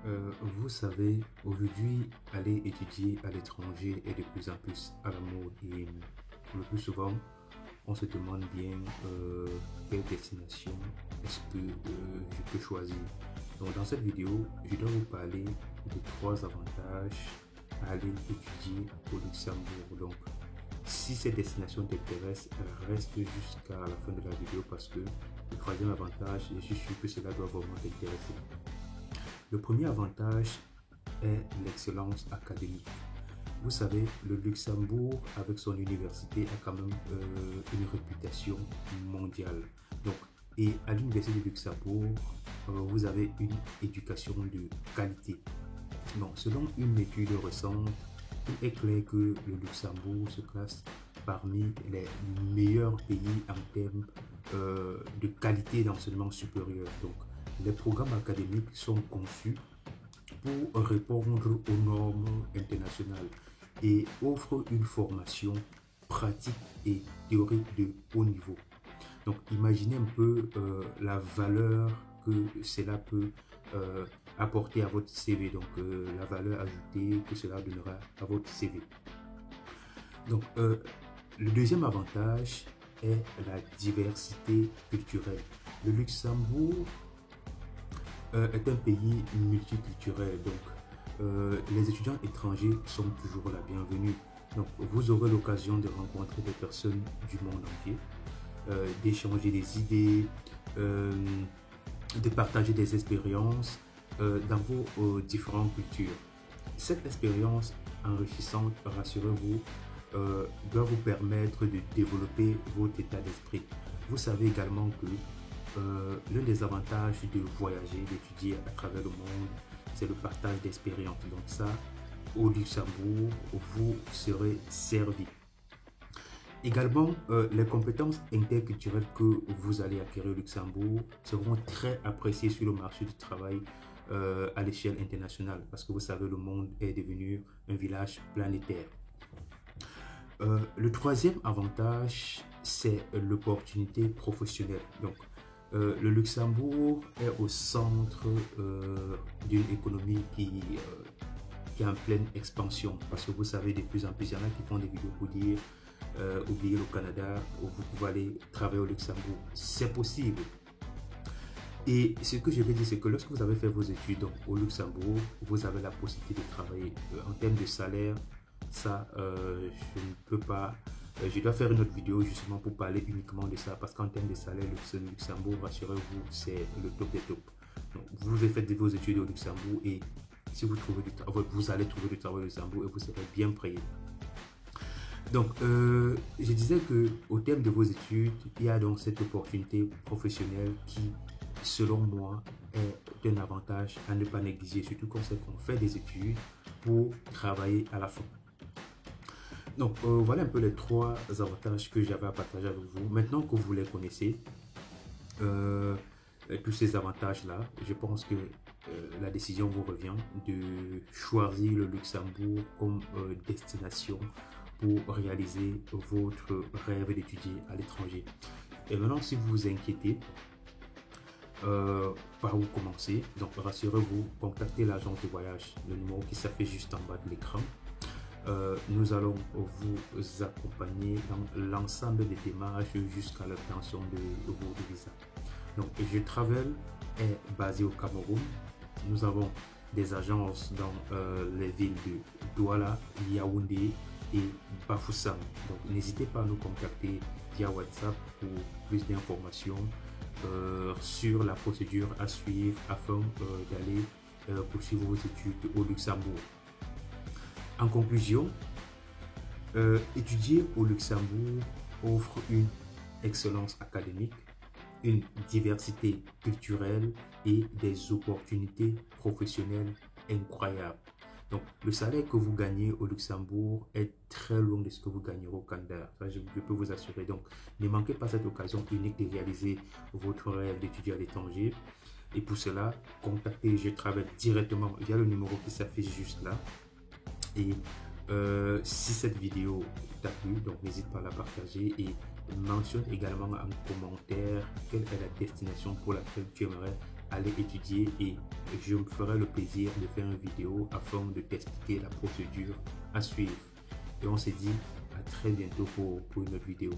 Vous savez, aujourd'hui, aller étudier à l'étranger est de plus en plus à la mode et le plus souvent, on se demande bien quelle destination est-ce que je peux choisir. Donc, dans cette vidéo, je dois vous parler de trois avantages à aller étudier au Luxembourg. Donc, si cette destination t'intéresse, reste jusqu'à la fin de la vidéo parce que le troisième avantage, je suis sûr que cela doit vraiment t'intéresser. Le premier avantage est l'excellence académique. Vous savez, le Luxembourg, avec son université, a quand même une réputation mondiale. Donc, et à l'université du Luxembourg, vous avez une éducation de qualité. Donc, selon une étude récente, il est clair que le Luxembourg se classe parmi les meilleurs pays en termes de qualité d'enseignement supérieur. Donc, les programmes académiques sont conçus pour répondre aux normes internationales et offrent une formation pratique et théorique de haut niveau. Donc, imaginez un peu la valeur que cela peut apporter à votre CV, donc la valeur ajoutée que cela donnera à votre CV. Donc, le deuxième avantage est la diversité culturelle. Le Luxembourg est un pays multiculturel, donc les étudiants étrangers sont toujours la bienvenue. Donc, vous aurez l'occasion de rencontrer des personnes du monde entier, d'échanger des idées, de partager des expériences dans vos différentes cultures. Cette expérience enrichissante, rassurez-vous, doit vous permettre de développer votre état d'esprit. Vous savez également que l'un des avantages de voyager, d'étudier à travers le monde, c'est le partage d'expériences. Donc ça, au Luxembourg, vous serez servi. Également, les compétences interculturelles que vous allez acquérir au Luxembourg seront très appréciées sur le marché du travail à l'échelle internationale parce que vous savez, le monde est devenu un village planétaire. Le troisième avantage, c'est l'opportunité professionnelle. Donc, le Luxembourg est au centre d'une économie qui est en pleine expansion parce que vous savez, de plus en plus, il y en a qui font des vidéos pour dire oubliez le Canada, vous pouvez aller travailler au Luxembourg. C'est possible. Et ce que je veux dire, c'est que lorsque vous avez fait vos études au Luxembourg, vous avez la possibilité de travailler. En termes de salaire, ça, je ne peux pas. Je dois faire une autre vidéo justement pour parler uniquement de ça parce qu'en termes de salaire, le Luxembourg, rassurez-vous, c'est le top des tops. Donc, vous avez fait vos études au Luxembourg et si vous trouvez du travail, vous allez trouver du travail au Luxembourg et vous serez bien payé. Donc, je disais que au terme de vos études, il y a donc cette opportunité professionnelle qui, selon moi, est un avantage à ne pas négliger, surtout quand on fait des études pour travailler à la fin. Donc, voilà un peu les trois avantages que j'avais à partager avec vous. Maintenant que vous les connaissez, tous ces avantages-là, je pense que la décision vous revient de choisir le Luxembourg comme destination pour réaliser votre rêve d'étudier à l'étranger. Et maintenant, si vous vous inquiétez, par où commencer? Donc, rassurez-vous, contactez l'agence de voyage, le numéro qui s'affiche juste en bas de l'écran. Nous allons vous accompagner dans l'ensemble des démarches jusqu'à l'obtention de votre visa. Donc, Je Travel est basé au Cameroun. Nous avons des agences dans les villes de Douala, Yaoundé et Bafoussam. Donc, n'hésitez pas à nous contacter via WhatsApp pour plus d'informations sur la procédure à suivre afin d'aller poursuivre vos études au Luxembourg. En conclusion, étudier au Luxembourg offre une excellence académique, une diversité culturelle et des opportunités professionnelles incroyables. Donc, le salaire que vous gagnez au Luxembourg est très loin de ce que vous gagnerez au Canada. Ça, je peux vous assurer. Donc, ne manquez pas cette occasion unique de réaliser votre rêve d'étudier à l'étranger. Et pour cela, contactez Je Travaille directement via le numéro qui s'affiche juste là. Et si cette vidéo t'a plu, donc n'hésite pas à la partager et mentionne également en commentaire quelle est la destination pour laquelle tu aimerais aller étudier et je me ferai le plaisir de faire une vidéo afin de t'expliquer la procédure à suivre. Et on se dit à très bientôt pour une autre vidéo.